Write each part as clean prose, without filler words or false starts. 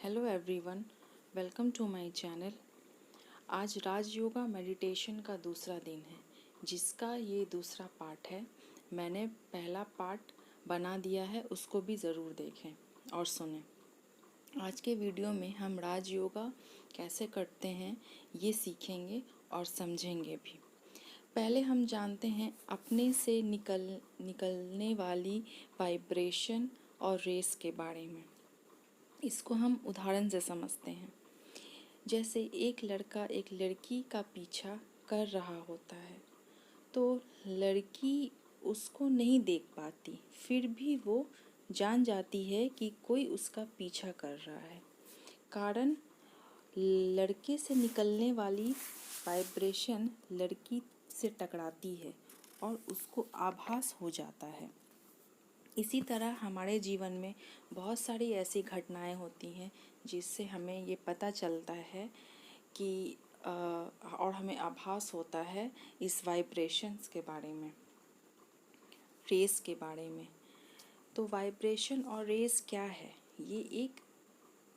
Hello everyone, welcome to my channel. आज Rajyoga meditation का दूसरा दिन है, जिसका ये दूसरा पार्ट है। मैंने पहला पार्ट बना दिया है, उसको भी ज़रूर देखें और सुनें। आज के वीडियो में हम राजयोगा कैसे करते हैं ये सीखेंगे और समझेंगे भी। पहले हम जानते हैं अपने से निकलने वाली वाइब्रेशन और रेस के बारे में। इसको हम उदाहरण से समझते हैं। जैसे एक लड़का एक लड़की का पीछा कर रहा होता है, तो लड़की उसको नहीं देख पाती, फिर भी वो जान जाती है कि कोई उसका पीछा कर रहा है। कारण लड़के से निकलने वाली वाइब्रेशन लड़की से टकराती है और उसको आभास हो जाता है। इसी तरह हमारे जीवन में बहुत सारी ऐसी घटनाएं होती हैं जिससे हमें ये पता चलता है कि और हमें आभास होता है इस वाइब्रेशंस के बारे में, रेस के बारे में। तो वाइब्रेशन और रेस क्या है?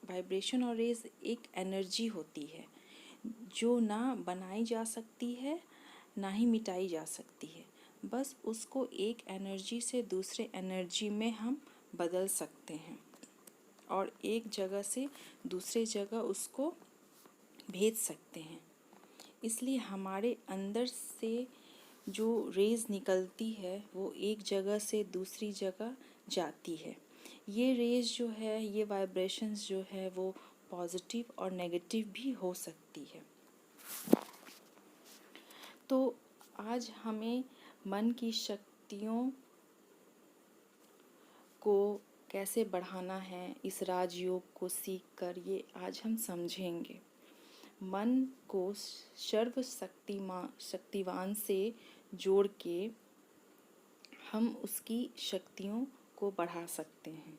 वाइब्रेशन और रेस एक एनर्जी होती है जो ना बनाई जा सकती है ना ही मिटाई जा सकती है। बस उसको एक एनर्जी से दूसरे एनर्जी में हम बदल सकते हैं और एक जगह से दूसरे जगह उसको भेज सकते हैं। इसलिए हमारे अंदर से जो रेज़ निकलती है वो एक जगह से दूसरी जगह जाती है। ये रेज़ जो है, ये वाइब्रेशंस जो है, वो पॉजिटिव और नेगेटिव भी हो सकती है। तो आज हमें मन की शक्तियों को कैसे बढ़ाना है, इस राजयोग को सीखकर ये आज हम समझेंगे। मन को शक्तिवान से जोड़ के हम उसकी शक्तियों को बढ़ा सकते हैं।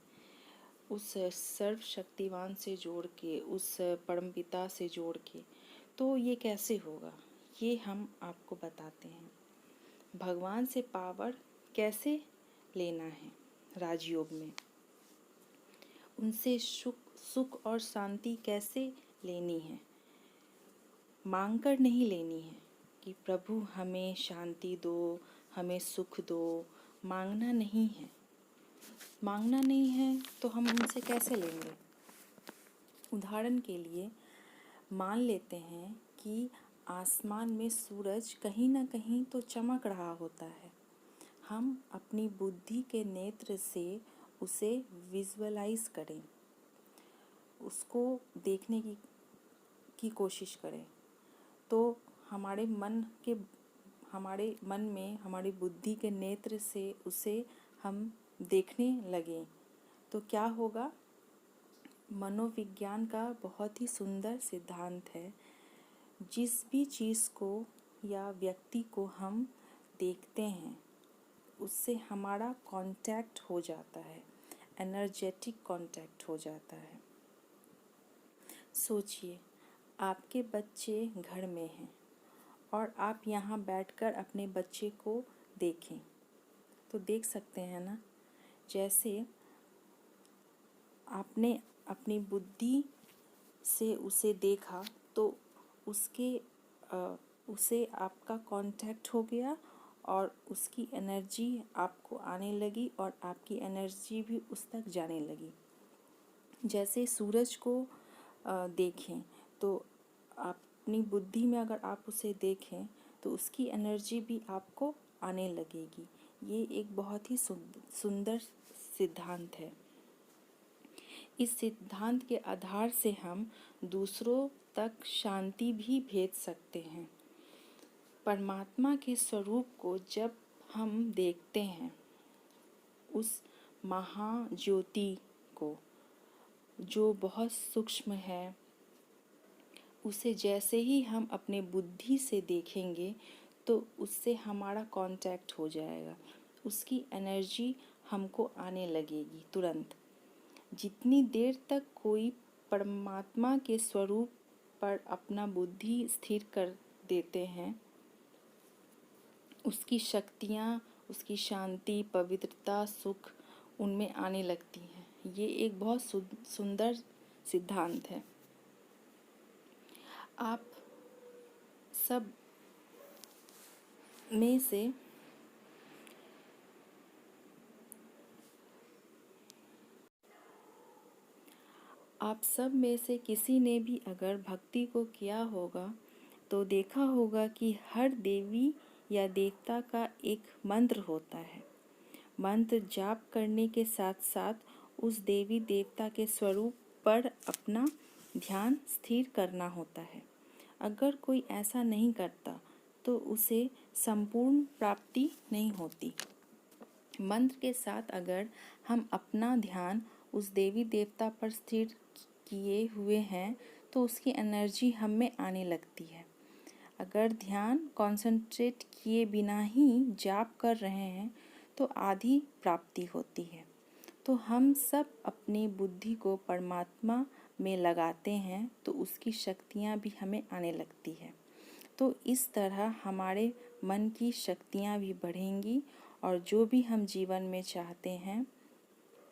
उस सर्वशक्तिवान से जोड़ के, उस परमपिता से जोड़ के। तो ये कैसे होगा, ये हम आपको बताते हैं। भगवान से पावर कैसे लेना है राजयोग में, उनसे सुख और शांति कैसे लेनी है। मांगकर नहीं लेनी है कि प्रभु हमें शांति दो, हमें सुख दो। मांगना नहीं है। मांगना नहीं है तो हम उनसे कैसे लेंगे? उदाहरण के लिए मान लेते हैं कि आसमान में सूरज कहीं ना कहीं तो चमक रहा होता है। हम अपनी बुद्धि के नेत्र से उसे विजुअलाइज करें, उसको देखने की कोशिश करें। तो हमारे मन में, हमारी बुद्धि के नेत्र से उसे हम देखने लगें तो क्या होगा? मनोविज्ञान का बहुत ही सुंदर सिद्धांत है। जिस भी चीज़ को या व्यक्ति को हम देखते हैं उससे हमारा कांटेक्ट हो जाता है, एनर्जेटिक कांटेक्ट हो जाता है। सोचिए, आपके बच्चे घर में हैं और आप यहाँ बैठकर अपने बच्चे को देखें तो देख सकते हैं ना। जैसे आपने अपनी बुद्धि से उसे देखा तो उसे आपका कांटेक्ट हो गया और उसकी एनर्जी आपको आने लगी और आपकी एनर्जी भी उस तक जाने लगी। जैसे सूरज को देखें तो अपनी बुद्धि में अगर आप उसे देखें तो उसकी एनर्जी भी आपको आने लगेगी। ये एक बहुत ही सुंदर सिद्धांत है। इस सिद्धांत के आधार से हम दूसरों तक शांति भी भेज सकते हैं। परमात्मा के स्वरूप को जब हम देखते हैं, उस महाज्योति को जो बहुत सूक्ष्म है, उसे जैसे ही हम अपने बुद्धि से देखेंगे तो उससे हमारा कांटेक्ट हो जाएगा, उसकी एनर्जी हमको आने लगेगी तुरंत। जितनी देर तक कोई परमात्मा के स्वरूप पर अपना बुद्धि स्थिर कर देते हैं, उसकी शक्तियाँ, उसकी शांति, पवित्रता, सुख उनमें आने लगती हैं। ये एक बहुत सुंदर सिद्धांत है। आप सब में से किसी ने भी अगर भक्ति को किया होगा तो देखा होगा कि हर देवी या देवता का एक मंत्र होता है। मंत्र जाप करने के साथ साथ उस देवी देवता के स्वरूप पर अपना ध्यान स्थिर करना होता है। अगर कोई ऐसा नहीं करता तो उसे संपूर्ण प्राप्ति नहीं होती। मंत्र के साथ अगर हम अपना ध्यान उस देवी देवता पर स्थिर किए हुए हैं तो उसकी एनर्जी हम में आने लगती है। अगर ध्यान कंसंट्रेट किए बिना ही जाप कर रहे हैं तो आधी प्राप्ति होती है। तो हम सब अपनी बुद्धि को परमात्मा में लगाते हैं तो उसकी शक्तियाँ भी हमें आने लगती है। तो इस तरह हमारे मन की शक्तियाँ भी बढ़ेंगी और जो भी हम जीवन में चाहते हैं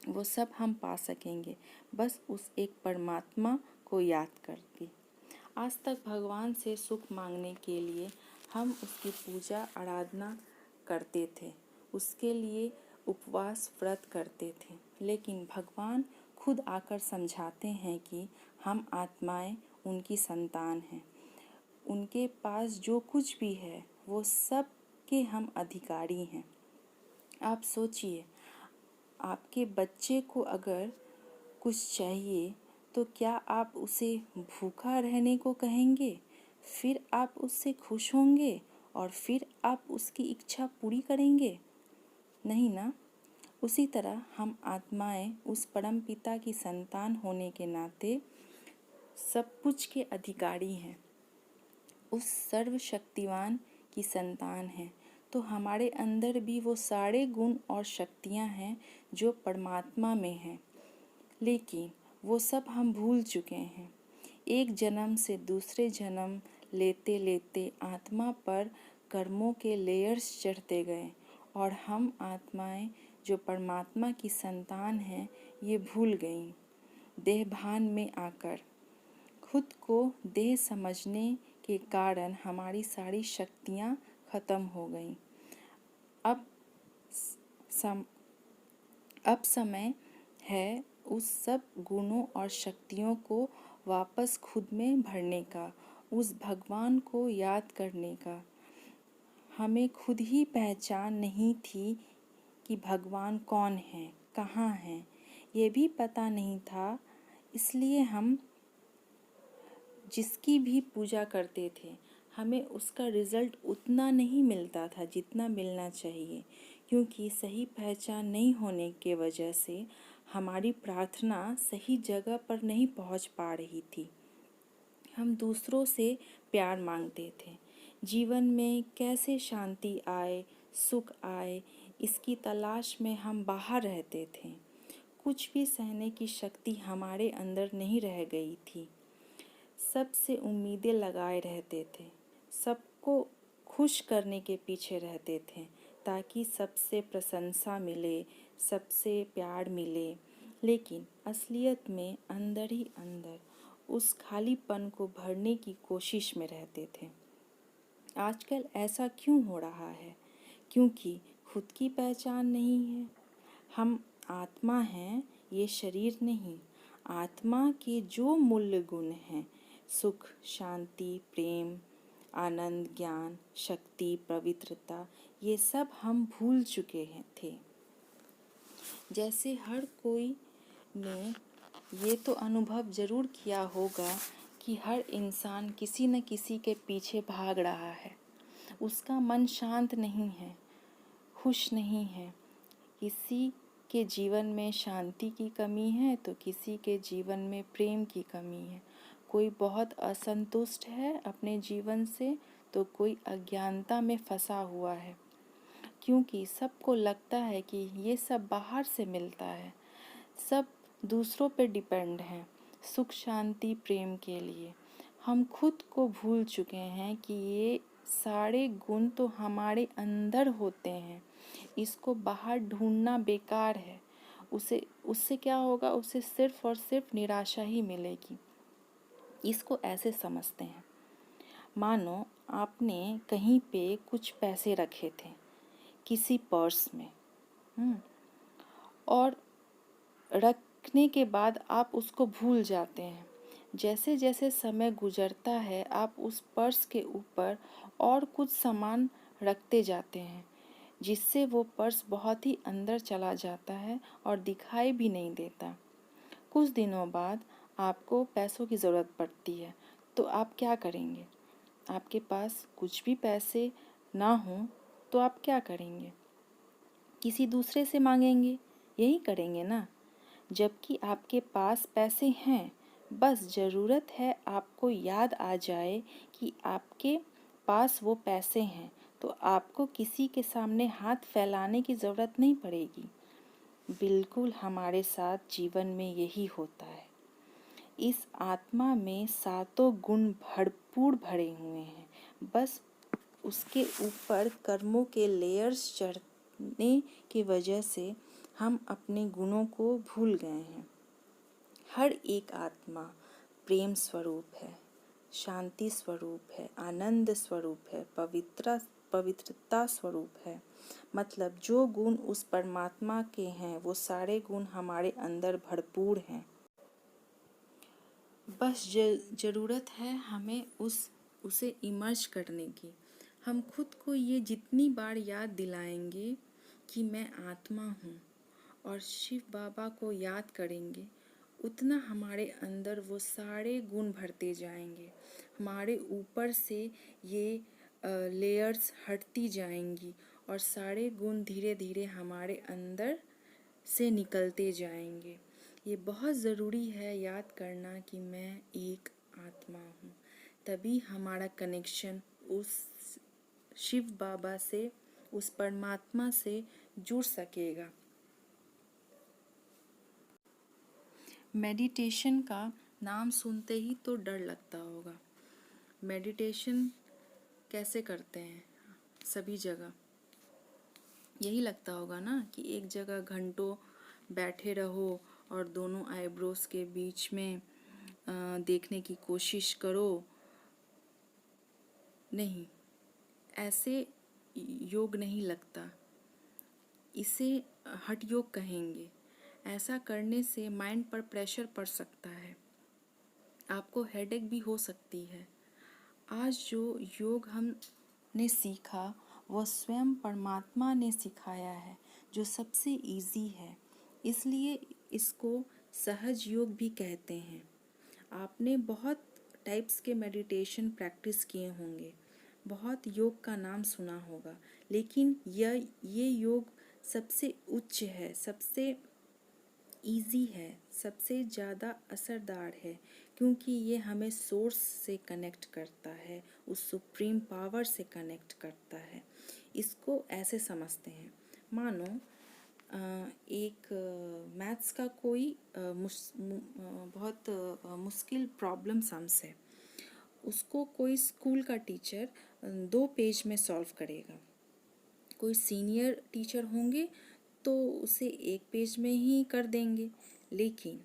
वो सब हम पा सकेंगे, बस उस एक परमात्मा को याद करके। आज तक भगवान से सुख मांगने के लिए हम उसकी पूजा आराधना करते थे, उसके लिए उपवास व्रत करते थे, लेकिन भगवान खुद आकर समझाते हैं कि हम आत्माएं उनकी संतान हैं। उनके पास जो कुछ भी है वो सब के हम अधिकारी हैं। आप सोचिए, आपके बच्चे को अगर कुछ चाहिए तो क्या आप उसे भूखा रहने को कहेंगे? फिर आप उससे खुश होंगे और फिर आप उसकी इच्छा पूरी करेंगे? नहीं ना। उसी तरह हम आत्माएं उस परम पिता की संतान होने के नाते सब कुछ के अधिकारी हैं, उस सर्वशक्तिवान की संतान हैं। तो हमारे अंदर भी वो सारे गुण और शक्तियाँ हैं जो परमात्मा में हैं, लेकिन वो सब हम भूल चुके हैं। एक जन्म से दूसरे जन्म लेते लेते आत्मा पर कर्मों के लेयर्स चढ़ते गए और हम आत्माएं जो परमात्मा की संतान हैं ये भूल गईं। देहभान में आकर खुद को देह समझने के कारण हमारी सारी शक्तियाँ खत्म हो गईं। अब समय है उस सब गुणों और शक्तियों को वापस खुद में भरने का, उस भगवान को याद करने का। हमें खुद ही पहचान नहीं थी कि भगवान कौन है, कहाँ है, ये भी पता नहीं था। इसलिए हम जिसकी भी पूजा करते थे हमें उसका रिज़ल्ट उतना नहीं मिलता था जितना मिलना चाहिए, क्योंकि सही पहचान नहीं होने के वजह से हमारी प्रार्थना सही जगह पर नहीं पहुंच पा रही थी। हम दूसरों से प्यार मांगते थे, जीवन में कैसे शांति आए, सुख आए, इसकी तलाश में हम बाहर रहते थे। कुछ भी सहने की शक्ति हमारे अंदर नहीं रह गई थी। सबसे उम्मीदें लगाए रहते थे, सबको खुश करने के पीछे रहते थे ताकि सबसे प्रशंसा मिले, सबसे प्यार मिले, लेकिन असलियत में अंदर ही अंदर उस खालीपन को भरने की कोशिश में रहते थे। आजकल ऐसा क्यों हो रहा है? क्योंकि खुद की पहचान नहीं है। हम आत्मा हैं, ये शरीर नहीं। आत्मा के जो मूल्य गुण हैं, सुख, शांति, प्रेम, आनंद, ज्ञान, शक्ति, पवित्रता, ये सब हम भूल चुके थे। जैसे हर कोई ने ये तो अनुभव ज़रूर किया होगा कि हर इंसान किसी न किसी के पीछे भाग रहा है। उसका मन शांत नहीं है, खुश नहीं है। किसी के जीवन में शांति की कमी है तो किसी के जीवन में प्रेम की कमी है। कोई बहुत असंतुष्ट है अपने जीवन से तो कोई अज्ञानता में फंसा हुआ है, क्योंकि सबको लगता है कि ये सब बाहर से मिलता है, सब दूसरों पे डिपेंड है सुख, शांति, प्रेम के लिए। हम खुद को भूल चुके हैं कि ये सारे गुण तो हमारे अंदर होते हैं, इसको बाहर ढूंढना बेकार है। उससे क्या होगा, उसे सिर्फ और सिर्फ निराशा ही मिलेगी। इसको ऐसे समझते हैं, मानो आपने कहीं पे कुछ पैसे रखे थे किसी पर्स में, और रखने के बाद आप उसको भूल जाते हैं। जैसे जैसे समय गुजरता है आप उस पर्स के ऊपर और कुछ सामान रखते जाते हैं, जिससे वो पर्स बहुत ही अंदर चला जाता है और दिखाई भी नहीं देता। कुछ दिनों बाद आपको पैसों की ज़रूरत पड़ती है, तो आप क्या करेंगे? आपके पास कुछ भी पैसे ना हों तो आप क्या करेंगे? किसी दूसरे से मांगेंगे, यही करेंगे ना। जबकि आपके पास पैसे हैं, बस ज़रूरत है आपको याद आ जाए कि आपके पास वो पैसे हैं, तो आपको किसी के सामने हाथ फैलाने की ज़रूरत नहीं पड़ेगी। बिल्कुल हमारे साथ जीवन में यही होता है। इस आत्मा में सातों गुण भरपूर भरे हुए हैं, बस उसके ऊपर कर्मों के लेयर्स चढ़ने की वजह से हम अपने गुणों को भूल गए हैं। हर एक आत्मा प्रेम स्वरूप है, शांति स्वरूप है, आनंद स्वरूप है, पवित्रता स्वरूप है। मतलब जो गुण उस परमात्मा के हैं वो सारे गुण हमारे अंदर भरपूर हैं। बस ज़रूरत है हमें उसे इमर्ज करने की। हम खुद को ये जितनी बार याद दिलाएंगे कि मैं आत्मा हूँ और शिव बाबा को याद करेंगे, उतना हमारे अंदर वो सारे गुण भरते जाएंगे। हमारे ऊपर से ये लेयर्स हटती जाएंगी और सारे गुण धीरे धीरे हमारे अंदर से निकलते जाएंगे। ये बहुत ज़रूरी है याद करना कि मैं एक आत्मा हूँ, तभी हमारा कनेक्शन उस शिव बाबा से, उस परमात्मा से जुड़ सकेगा। मेडिटेशन का नाम सुनते ही तो डर लगता होगा। मेडिटेशन कैसे करते हैं? सभी जगह यही लगता होगा ना कि एक जगह घंटों बैठे रहो और दोनों आईब्रोज के बीच में देखने की कोशिश करो। नहीं, ऐसे योग नहीं लगता, इसे हठ योग कहेंगे। ऐसा करने से माइंड पर प्रेशर पड़ सकता है, आपको हेडेक भी हो सकती है। आज जो योग हमने सीखा वो स्वयं परमात्मा ने सिखाया है, जो सबसे इजी है, इसलिए इसको सहज योग भी कहते हैं। आपने बहुत टाइप्स के मेडिटेशन प्रैक्टिस किए होंगे, बहुत योग का नाम सुना होगा, लेकिन ये योग सबसे उच्च है, सबसे इजी है, सबसे ज़्यादा असरदार है, क्योंकि ये हमें सोर्स से कनेक्ट करता है, उस सुप्रीम पावर से कनेक्ट करता है। इसको ऐसे समझते हैं, मानो एक मैथ्स का कोई बहुत मुश्किल प्रॉब्लम सम्स है, उसको कोई स्कूल का टीचर 2 पेज में सॉल्व करेगा। कोई सीनियर टीचर होंगे तो उसे 1 पेज में ही कर देंगे, लेकिन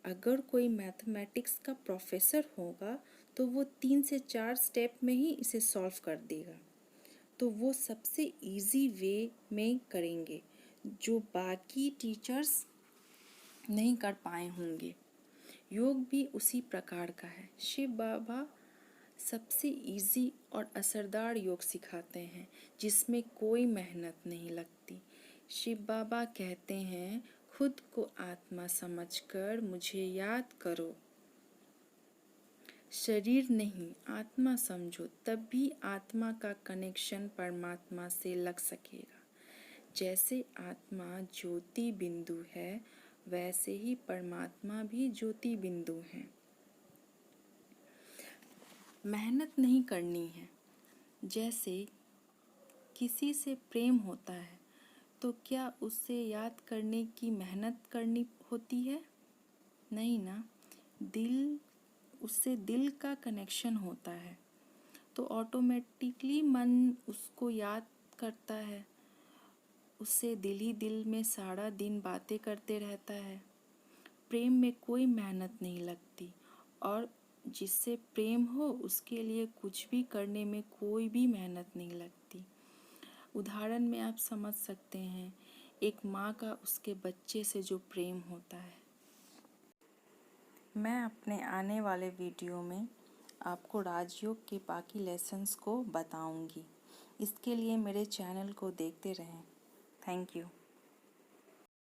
अगर कोई मैथमेटिक्स का प्रोफेसर होगा तो वो 3 से 4 स्टेप में ही इसे सॉल्व कर देगा। तो वो सबसे इजी वे में करेंगे जो बाकी टीचर्स नहीं कर पाए होंगे। योग भी उसी प्रकार का है। शिव बाबा सबसे इजी और असरदार योग सिखाते हैं, जिसमें कोई मेहनत नहीं लगती। शिव बाबा कहते हैं, खुद को आत्मा समझकर मुझे याद करो, शरीर नहीं आत्मा समझो, तब भी आत्मा का कनेक्शन परमात्मा से लग सकेगा। जैसे आत्मा ज्योति बिंदु है, वैसे ही परमात्मा भी ज्योति बिंदु है। मेहनत नहीं करनी है। जैसे किसी से प्रेम होता है तो क्या उससे याद करने की मेहनत करनी होती है? नहीं ना। उससे दिल का कनेक्शन होता है, तो ऑटोमेटिकली मन उसको याद करता है। उससे दिल ही दिल में सारा दिन बातें करते रहता है। प्रेम में कोई मेहनत नहीं लगती और जिससे प्रेम हो उसके लिए कुछ भी करने में कोई भी मेहनत नहीं लगती। उदाहरण में आप समझ सकते हैं एक माँ का उसके बच्चे से जो प्रेम होता है। मैं अपने आने वाले वीडियो में आपको राजयोग के बाकी लेसन्स को बताऊंगी। इसके लिए मेरे चैनल को देखते रहें। Thank you.